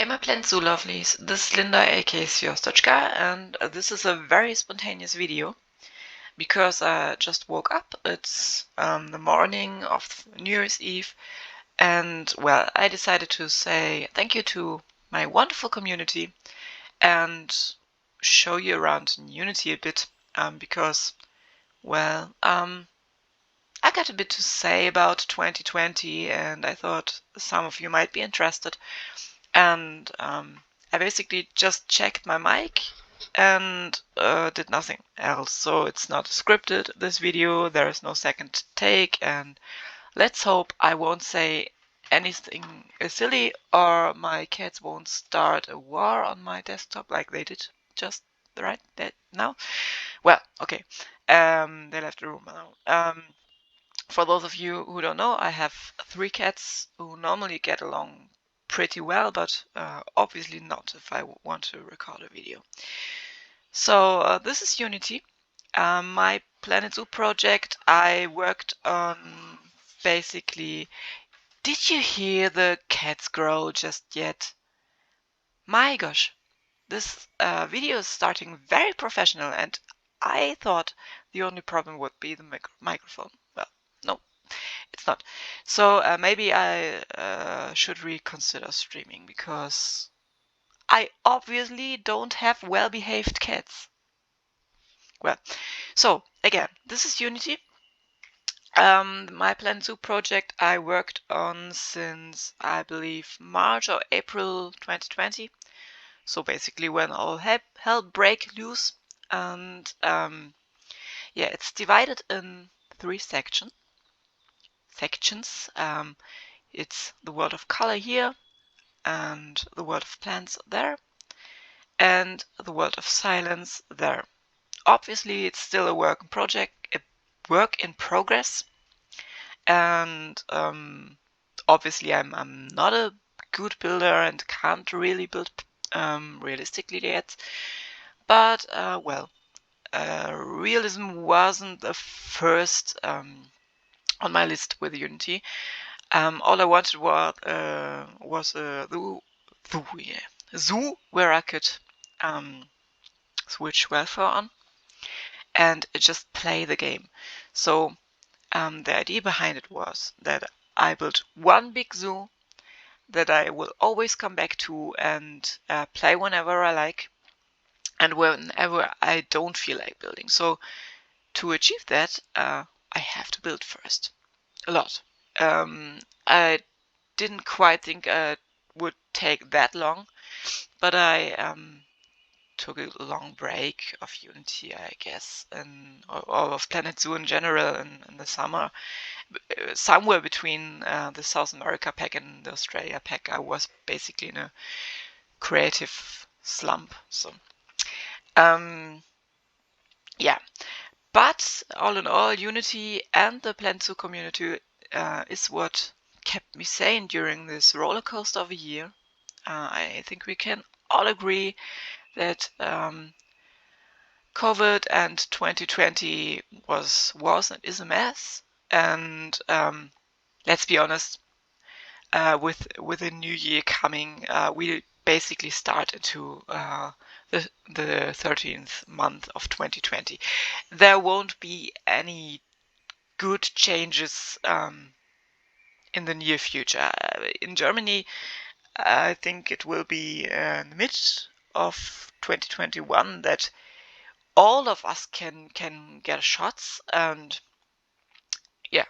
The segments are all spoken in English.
my plant zoo lovelies, this is Linda aka Sjostochka, and this is a very spontaneous video because I just woke up. It's the morning of New Year's Eve, and well, I decided to say thank you to my wonderful community and show you around Unity a bit because, well, I got a bit to say about 2020 and I thought some of you might be interested. And I basically just checked my mic and did nothing else. So it's not scripted, this video, there is no second take, and let's hope I won't say anything silly or my cats won't start a war on my desktop like they did just right now. Well, okay, they left the room now. For those of you who don't know, I have 3 cats who normally get along pretty well, but obviously not if I want to record a video. So this is Unity, my Planet Zoo project. I worked on basically... Did you hear the cats growl just yet? My gosh, this video is starting very professional and I thought the only problem would be the microphone. Well, no. It's not. So maybe I should reconsider streaming because I obviously don't have well-behaved cats. Well, so again, this is Unity. My Planet Zoo project I worked on since I believe March or April 2020. So basically when all hell break loose, and yeah, it's divided in 3 sections. It's the world of color here, and the world of plants there, and the world of silence there. Obviously, it's still a work in progress, and obviously, I'm not a good builder and can't really build realistically yet. But well, realism wasn't the first on my list with Unity. All I wanted was a zoo where I could switch welfare on and just play the game. So the idea behind it was that I built one big zoo that I will always come back to and play whenever I like and whenever I don't feel like building. So to achieve that, I have to build first. A lot. I didn't quite think it would take that long, but I took a long break of Unity, I guess, and or of Planet Zoo in general in the summer. Somewhere between the South America pack and the Australia pack, I was basically in a creative slump. So, yeah. But all in all, Unity and the Planet Zoo community is what kept me sane during this roller coaster of a year. I think we can all agree that COVID and 2020 was and is a mess. And let's be honest, with the new year coming, we basically start into the 13th month of 2020. There won't be any good changes in the near future. In Germany, I think it will be in the mid of 2021 that all of us can get shots, and yeah,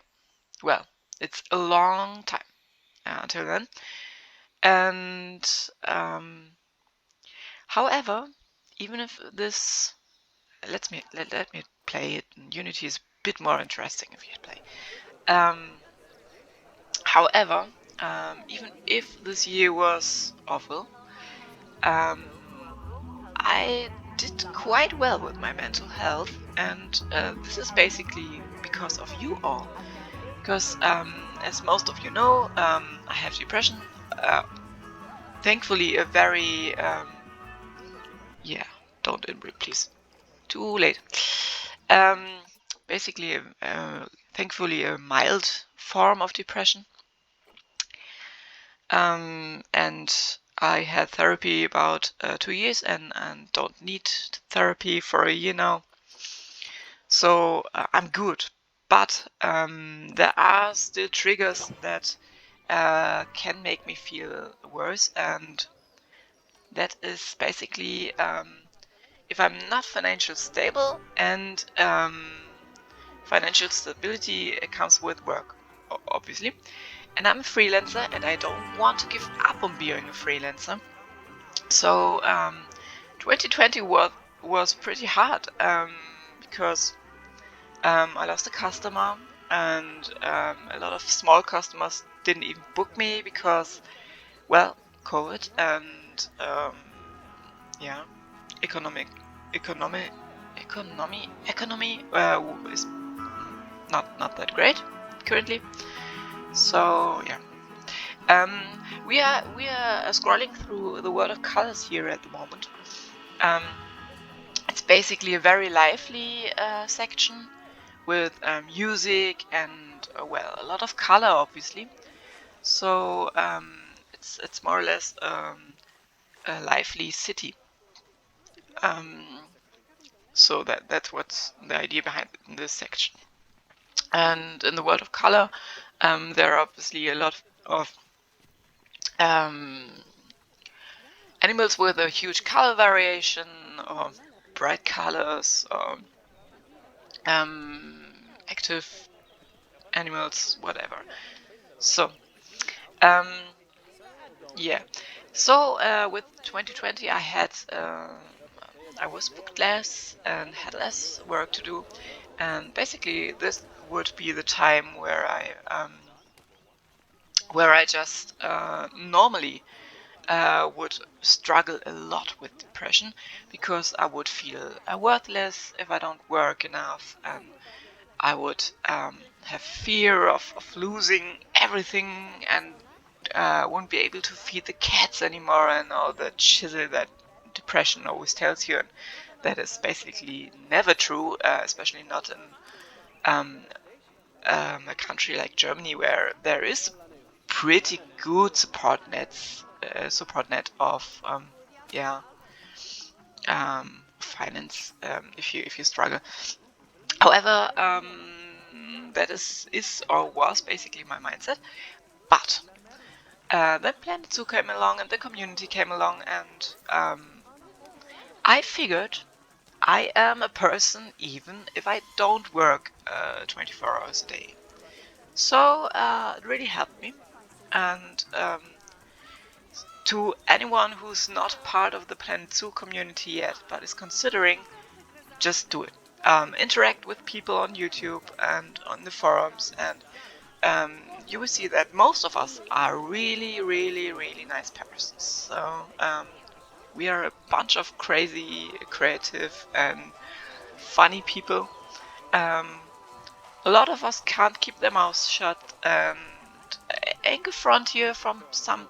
well, it's a long time until then. And however, even if this, let me play it. Unity is a bit more interesting if you play. However, even if this year was awful, I did quite well with my mental health, and this is basically because of you all. Because, as most of you know, I have depression. Thankfully, a very... yeah, don't inbreed, please. Too late. Basically, thankfully, a mild form of depression. And I had therapy about 2 years and don't need therapy for a year now. So I'm good. But there are still triggers that can make me feel worse, and that is basically if I'm not financially stable, and financial stability comes with work, obviously. And I'm a freelancer, and I don't want to give up on being a freelancer. So 2020 was pretty hard because I lost a customer, and a lot of small customers didn't even book me because, well, COVID and yeah, economy is not that great currently. So yeah, we are scrolling through the world of colors here at the moment. It's basically a very lively section with music and well, a lot of color, obviously. So it's more or less a lively city. So that's what's the idea behind this section. And in the world of color, there are obviously a lot of animals with a huge color variation, or bright colors, or active animals, whatever. So, yeah. So with 2020, I was booked less and had less work to do, and basically this would be the time where I just normally would struggle a lot with depression, because I would feel worthless if I don't work enough, and I would have fear of losing everything, and won't be able to feed the cats anymore, and all the chisel that depression always tells you. And that is basically never true, especially not in a country like Germany, where there is pretty good support net of finance if you struggle. However, that is or was basically my mindset. But then Planet Zoo came along, and the community came along, and I figured I am a person even if I don't work 24 hours a day. So it really helped me. And to anyone who's not part of the Planet Zoo community yet, but is considering, just do it. Interact with people on YouTube and on the forums, and you will see that most of us are really, really, really nice persons. So we are a bunch of crazy, creative, and funny people. A lot of us can't keep their mouths shut, and confront you from time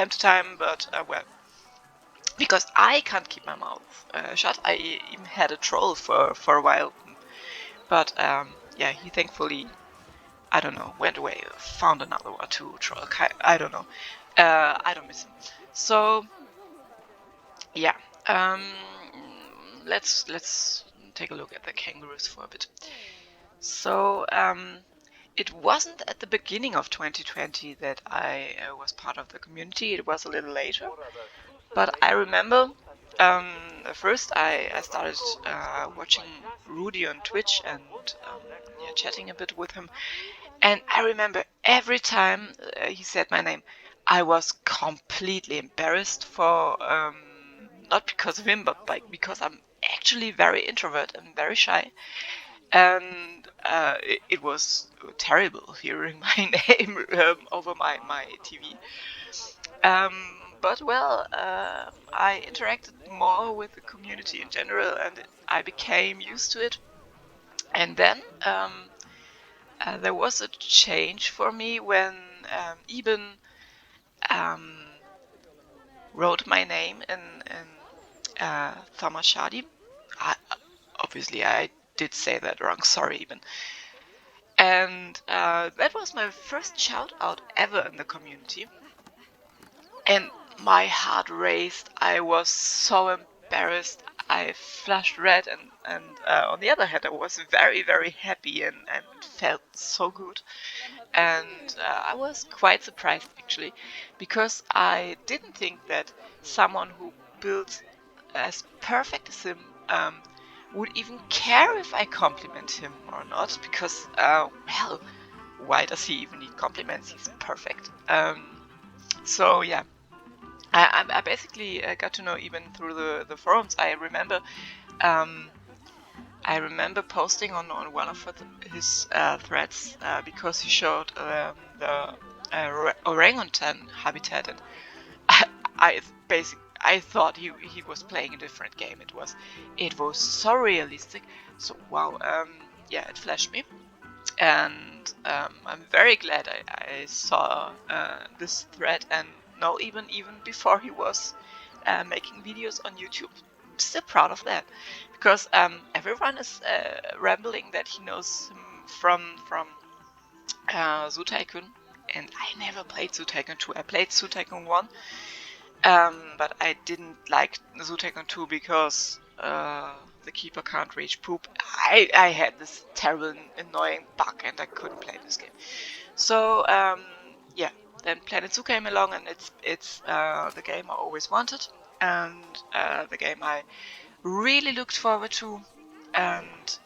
to time, but well, because I can't keep my mouth shut. I even had a troll for a while, but yeah, he thankfully, I don't know, went away, found another one to troll. I don't know. I don't miss him. So yeah, let's take a look at the kangaroos for a bit. So it wasn't at the beginning of 2020 that I was part of the community. It was a little later. But I remember first I started watching Rudy on Twitch, and yeah, chatting a bit with him. And I remember every time he said my name, I was completely embarrassed for, not because of him, but because I'm actually very introvert and very shy. And it was terrible hearing my name over my TV. But well, I interacted more with the community in general, and I became used to it. And then there was a change for me when Eben wrote my name in Thamashadi. Obviously, I did say that wrong. Sorry, Eben. And that was my first shout out ever in the community. And my heart raced. I was so embarrassed. I flushed red, and on the other hand, I was very, very happy, and it felt so good. And I was quite surprised actually, because I didn't think that someone who builds as perfect as him would even care if I compliment him or not, because, well, why does he even need compliments? He's perfect. So yeah, I basically got to know even through the forums. Um, I remember posting on one of his threads because he showed the orangutan habitat, and I I thought he was playing a different game. It was so realistic. So wow, yeah, it flashed me, and I'm very glad I saw this thread, and no, even before he was making videos on YouTube. I'm still proud of that, because everyone is rambling that he knows him from Zoo Tycoon, and I never played Zoo Tycoon 2. I played Zoo Tycoon 1, but I didn't like Zoo Tycoon 2 because the keeper can't reach poop. I had this terrible, annoying bug, and I couldn't play this game. So yeah, then Planet Zoo came along, and it's the game I always wanted, and the game I really looked forward to. And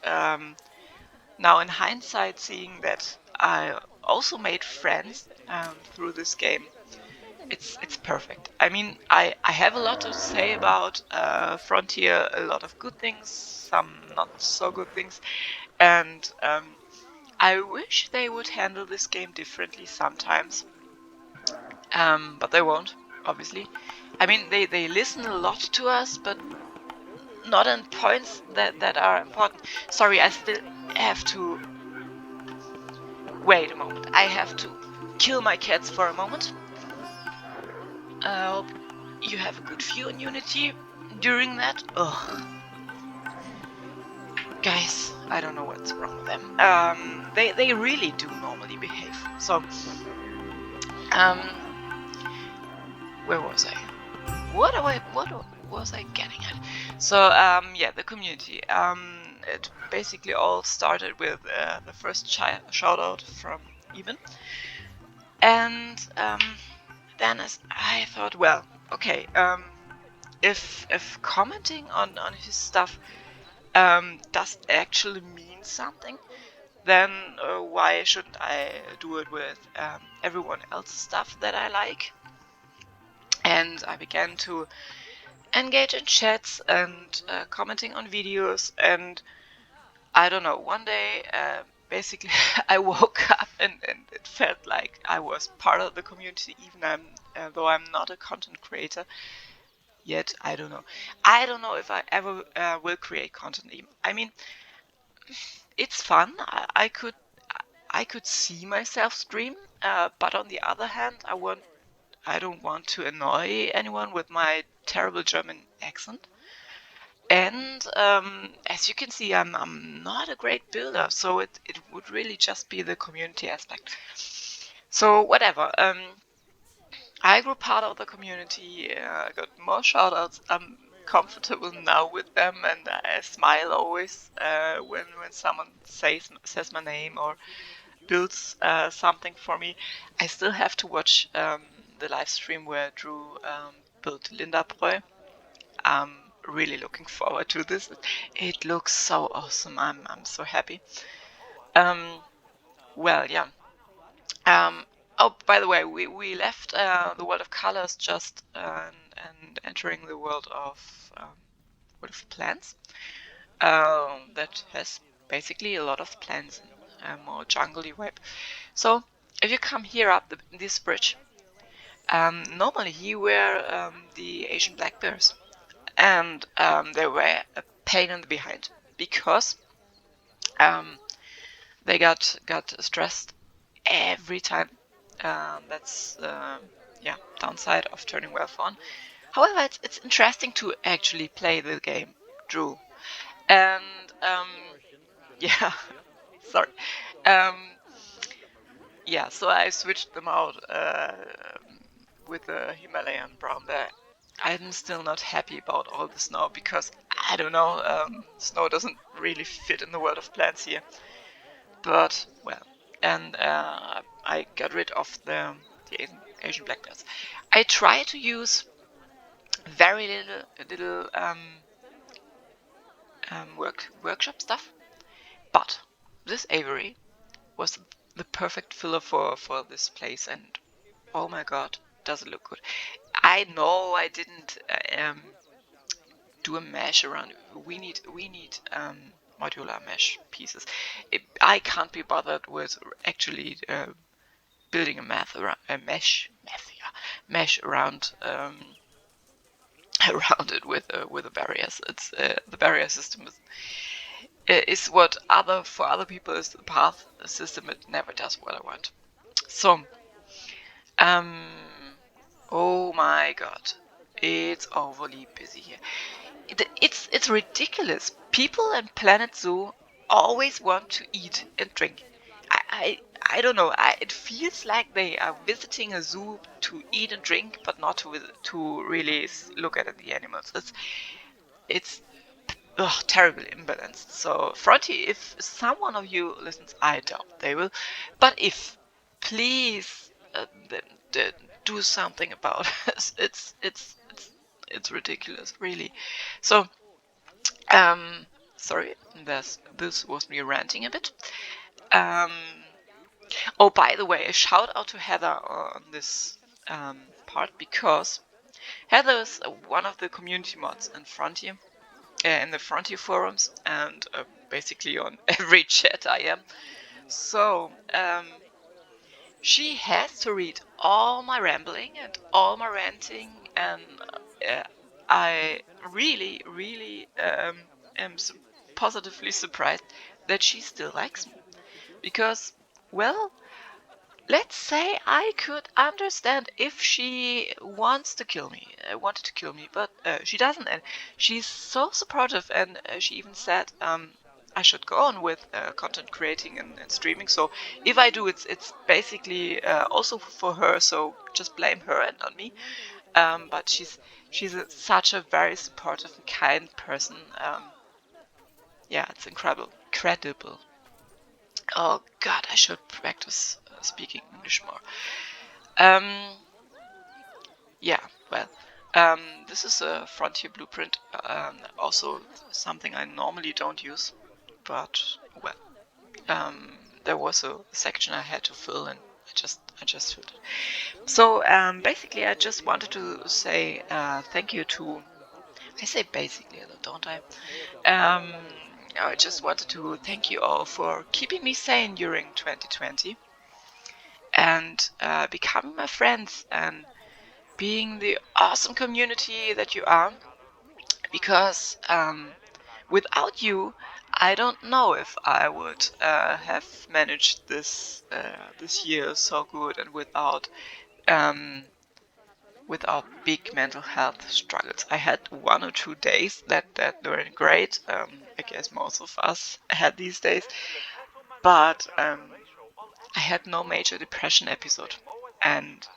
now, in hindsight, seeing that I also made friends through this game, it's perfect. I mean, I have a lot to say about Frontier, a lot of good things, some not so good things, and I wish they would handle this game differently sometimes, but they won't, obviously. I mean, they listen a lot to us, but not in points that are important. Sorry, I still have to... Wait a moment. I have to kill my cats for a moment. I hope you have a good view on Unity during that. Ugh. Guys, I don't know what's wrong with them. They really do normally behave. So, um, where was I? What was I getting at? So, yeah, the community. It basically all started with the first shout out from Even, and then as I thought, well, okay, if commenting on his stuff does actually mean something, then why shouldn't I do it with everyone else's stuff that I like? And I began to engage in chats and commenting on videos, and I don't know, one day basically I woke up, and it felt like I was part of the community, even though I'm not a content creator yet. I don't know if I ever will create content. I mean, it's fun. I could see myself stream, but on the other hand, I don't want to annoy anyone with my terrible German accent. And as you can see, I'm not a great builder, so it would really just be the community aspect. So whatever. I grew part of the community, got more shoutouts. I'm comfortable now with them, and I smile always when someone says my name or builds something for me. I still have to watch the live stream where Drew built Linda Preu. I'm really looking forward to this. It looks so awesome. I'm so happy. Um, well, yeah. Um, oh, by the way, we left the world of colors just and entering the world of plants. That has basically a lot of plants and a more jungly vibe. So if you come here up this bridge, normally here were the Asian black bears, and they were a pain in the behind because um, they got stressed every time. That's yeah, downside of turning wealth on. However, it's interesting to actually play the game, Drew, and yeah, sorry, um, yeah. So I switched them out with the Himalayan brown bear. I'm still not happy about all the snow because I don't know, snow doesn't really fit in the world of plants here. But well, and I got rid of the Asian black bears. I try to use very little workshop stuff, but this aviary was the perfect filler for this place, and oh my god, does it look good. I know I didn't do a mesh around it. We need modular mesh pieces. I can't be bothered with actually building a mesh around around it with the barriers. It's the barrier system is what for other people is the path system. It never does what I want. So, oh my god, it's overly busy here. It's ridiculous. People in Planet Zoo always want to eat and drink. I don't know. It feels like they are visiting a zoo to eat and drink, but not to really look at the animals. It's terribly imbalanced. So, Fronty, if someone of you listens, I doubt they will, but if, please, do something about it. It's ridiculous, really. So, sorry, this was me ranting a bit. Oh, by the way, a shout out to Heather on this part, because Heather is one of the community mods in Frontier, in the Frontier forums, and basically on every chat I am. So, she has to read all my rambling and all my ranting, and I really am positively surprised that she still likes me. Because, well, let's say I could understand if she wanted to kill me, but she doesn't, and she's so supportive, and she even said I should go on with content creating and streaming. So if I do, it's basically also for her. So just blame her and not me. But she's such a very supportive and kind person. Yeah, it's incredible. Oh God, I should practice speaking English more. Yeah, well, this is a Frontier blueprint. Also something I normally don't use, but well, there was a section I had to fill, and I just filled it. So basically, I just wanted to say thank you to. I say basically, don't I? I just wanted to thank you all for keeping me sane during 2020 and becoming my friends and being the awesome community that you are. Because without you, I don't know if I would have managed this year so good, and without big mental health struggles. I had 1 or 2 days that were great. I guess most of us had these days, but I had no major depression episode, and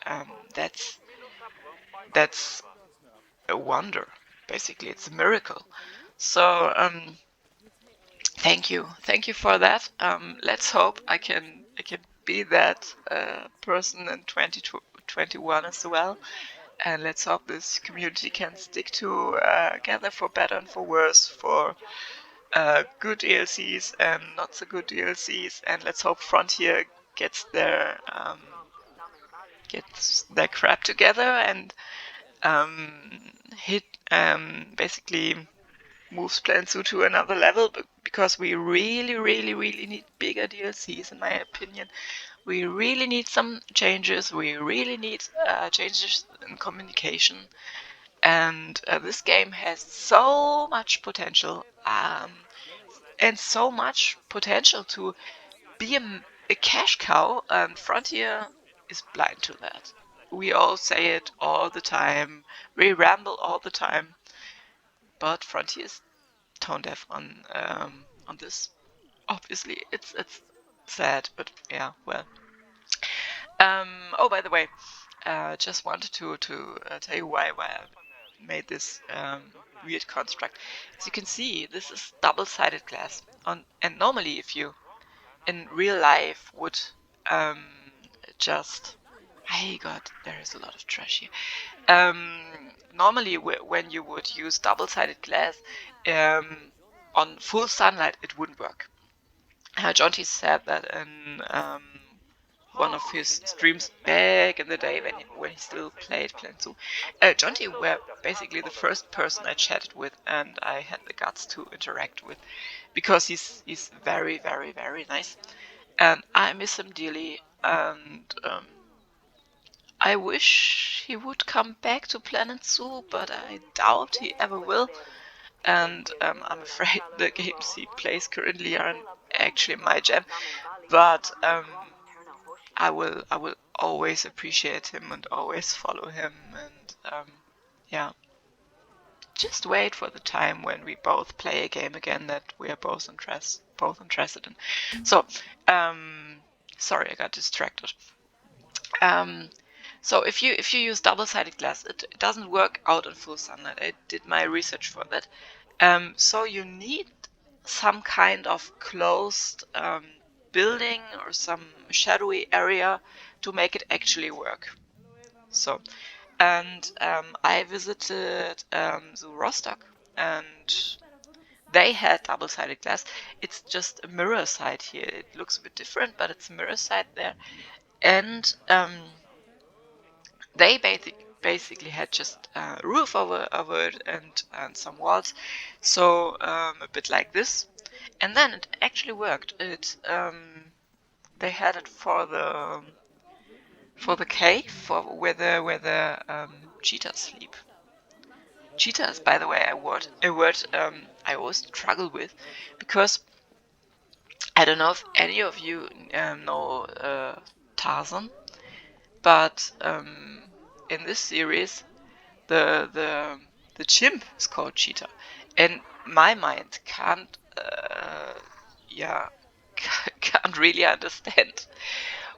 that's a wonder. Basically, it's a miracle. So thank you for that. Let's hope I can be that person in 2021 as well. And let's hope this community can stick together for better and for worse, for good DLCs and not so good DLCs. And let's hope Frontier gets their crap together and hit basically moves Plan Zoo to another level, because we really need bigger DLCs, in my opinion. We really need some changes. We really need changes in communication. And this game has so much potential, and so much potential to be a cash cow, and Frontier is blind to that. We all say it all the time. We ramble all the time. But Frontier is tone deaf on this. Obviously, it's sad, but yeah, well. Oh, by the way, just wanted to tell you why I made this weird construct. As you can see, this is double-sided glass. And normally, if you in real life would um, just, hey God, there is a lot of trash here. Normally, when you would use double-sided glass on full sunlight, it wouldn't work. Jonty said that in one of his streams back in the day when he still played Plan 2. Jonty were basically the first person I chatted with and I had the guts to interact with because he's very, very, very nice. And I miss him dearly, and I wish he would come back to Planet Zoo, but I doubt he ever will. And I'm afraid the games he plays currently aren't actually my jam. But I will always appreciate him and always follow him, and yeah. Just wait for the time when we both play a game again that we are both interested in. So, sorry, I got distracted. So if you use double-sided glass, it doesn't work out in full sunlight. I did my research for that. So you need some kind of closed building or some shadowy area to make it actually work. So, and I visited the Rostock, and they had double-sided glass. It's just a mirror side here. It looks a bit different, but it's a mirror side there. And they basically had just a roof over it and some walls, so a bit like this. And then it actually worked. They had it for the cave where the cheetahs sleep. Cheetahs, by the way, a word I always struggle with, because I don't know if any of you know Tarzan, but in this series, the chimp is called Cheetah, and my mind can't can't really understand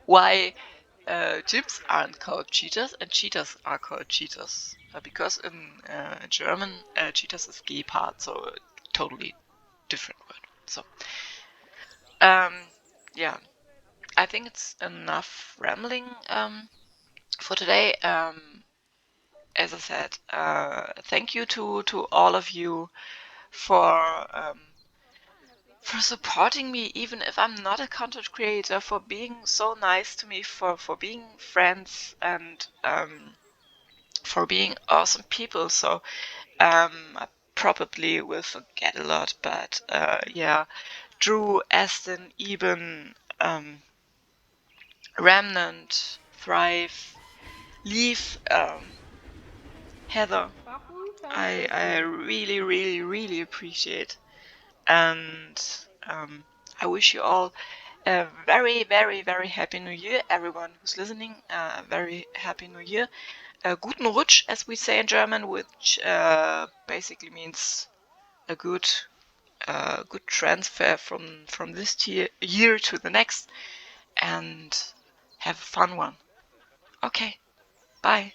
why chimps aren't called cheetahs and cheetahs are called cheetahs, because in German cheetahs is Gepard, so a totally different word. So yeah, I think it's enough rambling for today. As I said, thank you to all of you for supporting me, even if I'm not a content creator, for being so nice to me, for being friends, and for being awesome people. So I probably will forget a lot, but yeah, Drew, Aston, Eben, Remnant, Thrive, Leaf, Heather, I really, really, really appreciate. And I wish you all a very, very, very happy New Year, everyone who's listening. Very happy New Year. Guten Rutsch, as we say in German, which basically means a good transfer from this year to the next, and have a fun one. Okay, bye.